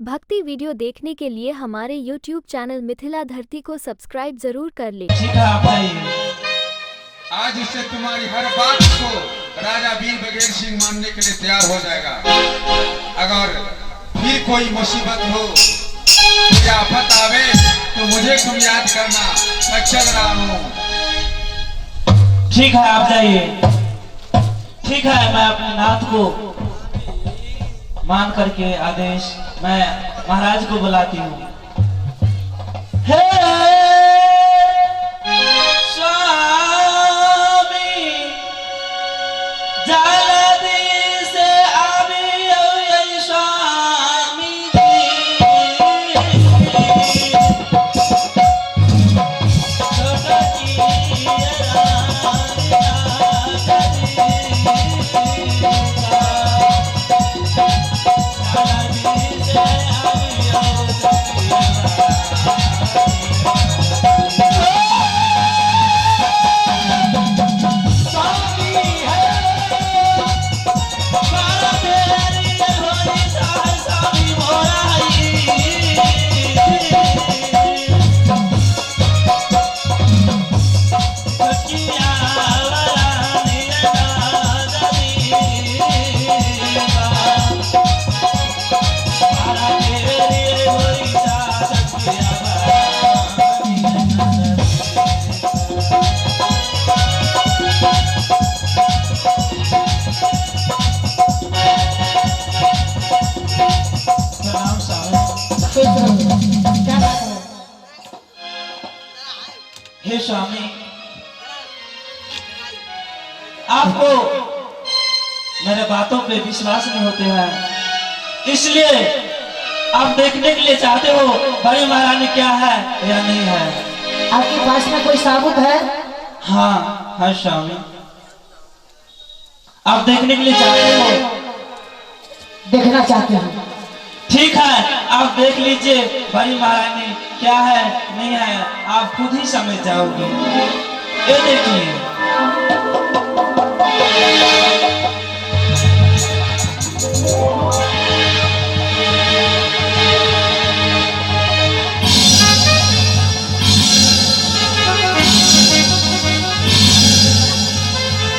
भक्ति वीडियो देखने के लिए हमारे YouTube चैनल मिथिला धरती को सब्सक्राइब जरूर कर ले। आज इससे तुम्हारी हर बात को राजा वीर बघेल सिंह मानने के लिए तैयार हो जाएगा। अगर फिर कोई मुसीबत हो या आफत आवे तो मुझे तुम याद करना, मैं चल रहा हूँ। ठीक है, आप जाइए। ठीक है, मैं अपने नाथ को मान करके आदेश मैं महाराज को बुलाती हूँ। हे स्वामी, आपको मेरे बातों पे विश्वास नहीं होते हैं, इसलिए आप देखने के लिए चाहते हो बड़ी महारानी क्या है या नहीं है। आपके पास में कोई साबुत है? हाँ है स्वामी, आप देखने के लिए चाहते हो? देखना चाहते हैं। ठीक है, आप देख लीजिए बड़ी महारानी क्या है नहीं है, आप खुद ही समझ जाओगे। ये देखिए,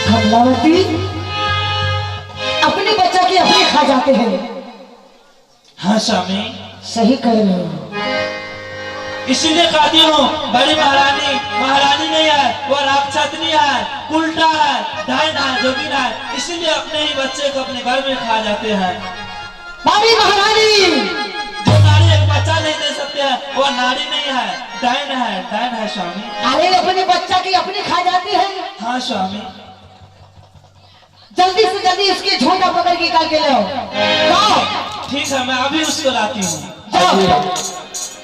कमलावती अपने बच्चा की अपने खा जाते हैं। हाँ स्वामी, सही कह रहे हो। इसीलिए कहती हूँ बड़ी महारानी महारानी नहीं है, वो राक्षसनी है, उल्टा है, डायन है, जोगिन है, इसीलिए अपने ही बच्चे को अपने घर में खा जाते हैं। बड़ी महारानी जो नारी एक बच्चा नहीं दे सकते हैं वो नारी नहीं है, डायन है, डायन है स्वामी। अरे अपने बच्चा की अपनी खा जाती है। हाँ स्वामी, जल्दी से जल्दी उसकी झोंटा पकड़ के निकाल के लाओ। ठीक है, मैं अभी उसको लाती हूँ।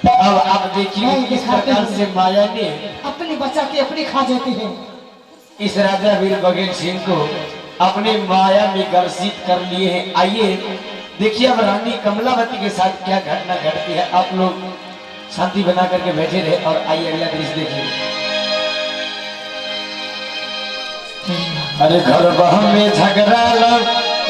अब आप देखिए किस प्रकार से माया ने अपने बच्चा की अपनी खा जाती है। इस राजा वीर बघेल सिंह को अपने माया में गर्षित कर लिए हैं। आइए देखिए अब रानी कमलावती के साथ क्या घटना घटती है। आप लोग शांति बना करके बैठे रहे और आइए अगला दृश्य देखिए। अरे घर बह में झगड़ा लग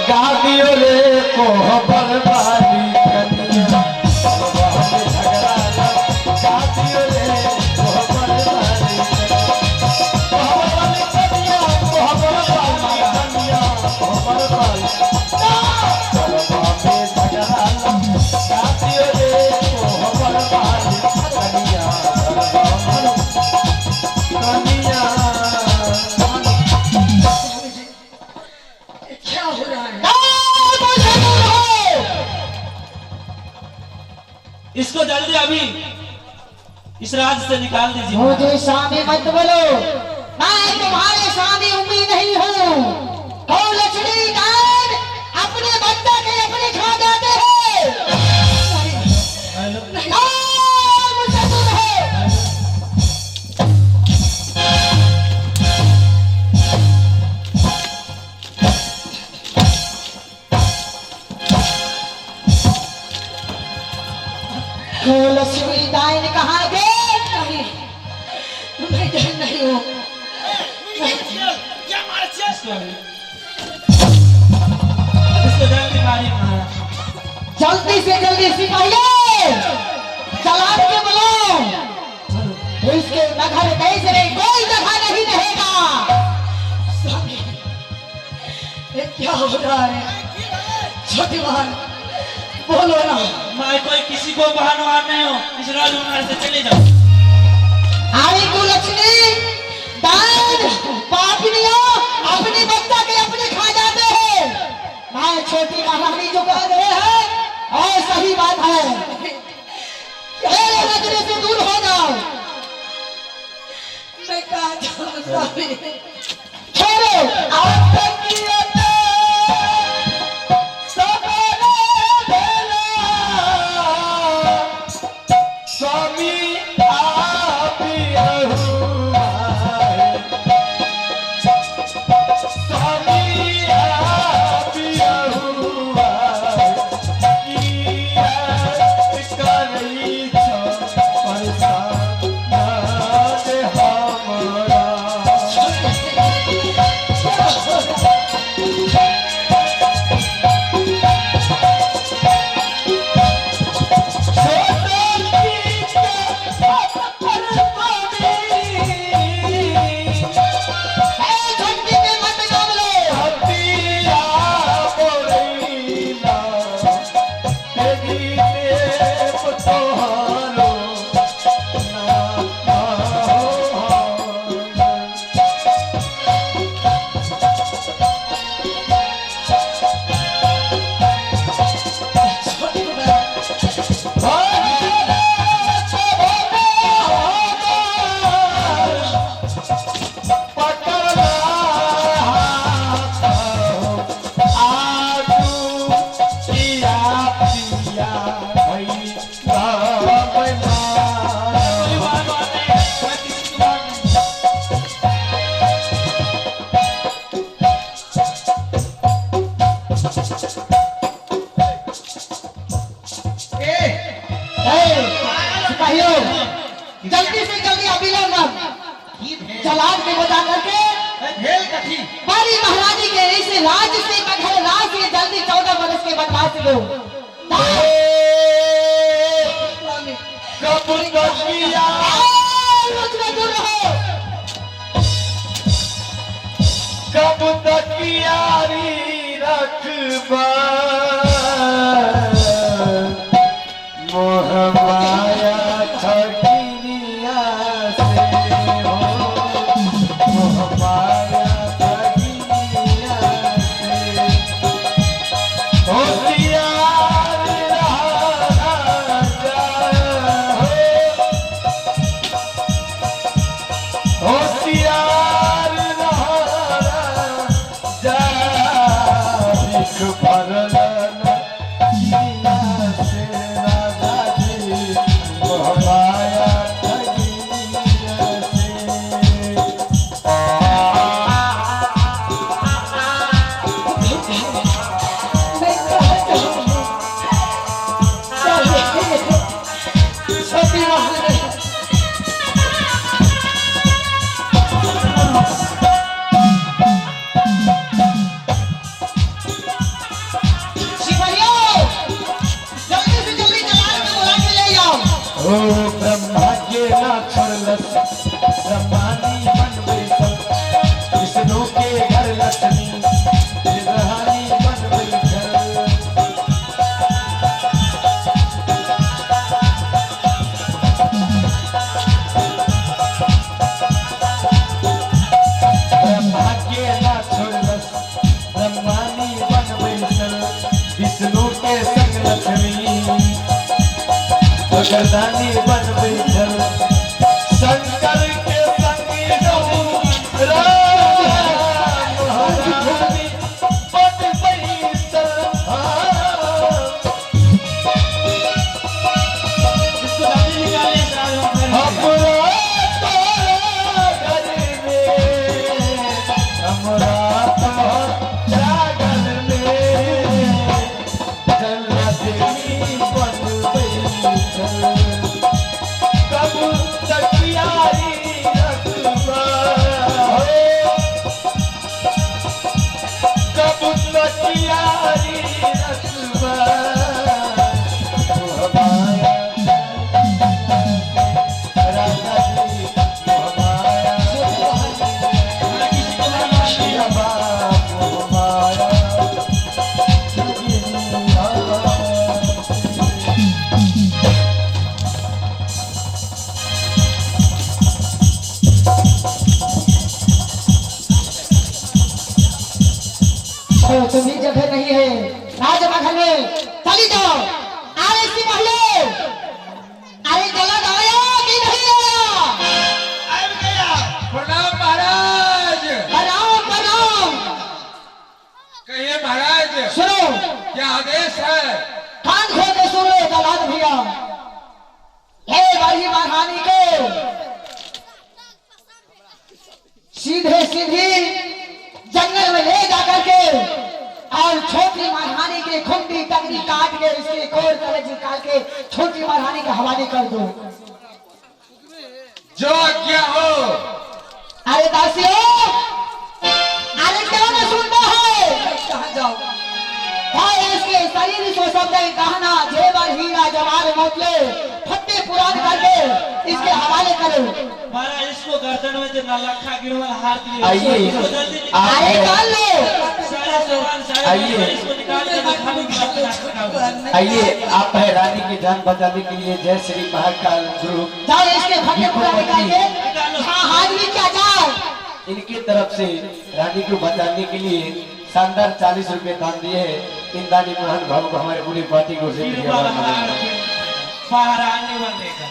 गादियो रे को बर्बादी कनिया, झगड़ा लग गादियो रे को बर्बादी कनिया, को बर्बादी कनिया, को बर्बादी झगड़ा लग गादियो रे को बर्बादी कनिया, कनिया। क्या हो रहा है? इसको जल्दी अभी इस राज से निकाल दीजिए। मुझे स्वामी मत बोलो, मैं तुम्हारे स्वामी उम्मीद नहीं हूँ। कौन लक्ष्मी दान अपने बच्चा के अपने खा जाते हैं। मुझसे दूर है। लक्ष्मी दाई ने कहा नहीं हो। इसको जल्दी मारिए महाराज। जल्दी से जल्दी सिपाही का है छोटी बहन बोलो ना। मैं कोई किसी को बहानवार नहीं हो, इस राजकुमार से चले जाओ। आई कुलक्षणी दान पापनियों अपने बच्चा के अपने खा जाते हैं। मैं छोटी महारानी जो कह रहे हैं और सही बात है। नजरे से दूर हो जाओ। मैं कहा छोड़ो आप स्वामी आप स्वामी आप जल्दी से जल्दी अभिनव जलाद में बजा करके बड़ी महारानी के इस राज से बघर राज से जल्दी 14 वर्ष के बनवास लो। कब तक यारी रखबा मोह माया ठगिनिया से हो, मोह माया ठगिनिया से होशियार राजा हो, होशियार राजा लिख भरल किया से राजा जी मोह माया ठगिनिया से। छोटी महारानी सिपाहियों जल्दी से जल्दी जलाल में बुला के ले आओ। ओ ब्रह्मा के ना छोड़लस ब्रह्मानी बन बैठल विष्णु के घर लक्ष्मी गिरहानी बन बैठल। ब्रह्मा के ना छोड़लस ब्रह्मानी बन बैठल विष्णु के संग लक्ष्मी गर्दानी बन बैठल शंकर के संगी राम महारानी बन बैठल। हमरा घर में हमरा जागल में जल्ला देवी बन बैठल। कब तक यारी रखबा हो, कब तक यारी रखबा मोह माया राजा जी मोह माया मोह माया छोटी महारानी के हवाले कर दो। जो आज्ञा हो। अरे दासियों, अरे क्यों न सुनता है? कहाँ जाओ भाई? इसके शरीर को सबने गहना जेवर हीरा जवाहर मोतिये फत्ते पुरान करके इसके हवाले करो। महाराज इसको गर्दन में जो नलखा गिरवा हार दिए, आइए इसको जल्दी अरे निकाल लो। सारा सामान सारे आइए। इसको निकाल के खाली कर आइए, आप है रानी की जान बचाने के लिए जय श्री महाकाल गुरु जाओ इसके फत्ते पुरान निकाल के। हाँ हाजिरी क्या जाओ। इनकी तरफ से रानी को बचाने के लिए शानदार 40 रुपए दान दिए हैं। इन दानी महान भाव को हमारे पूरी पार्टी को से बाहर आने वाले का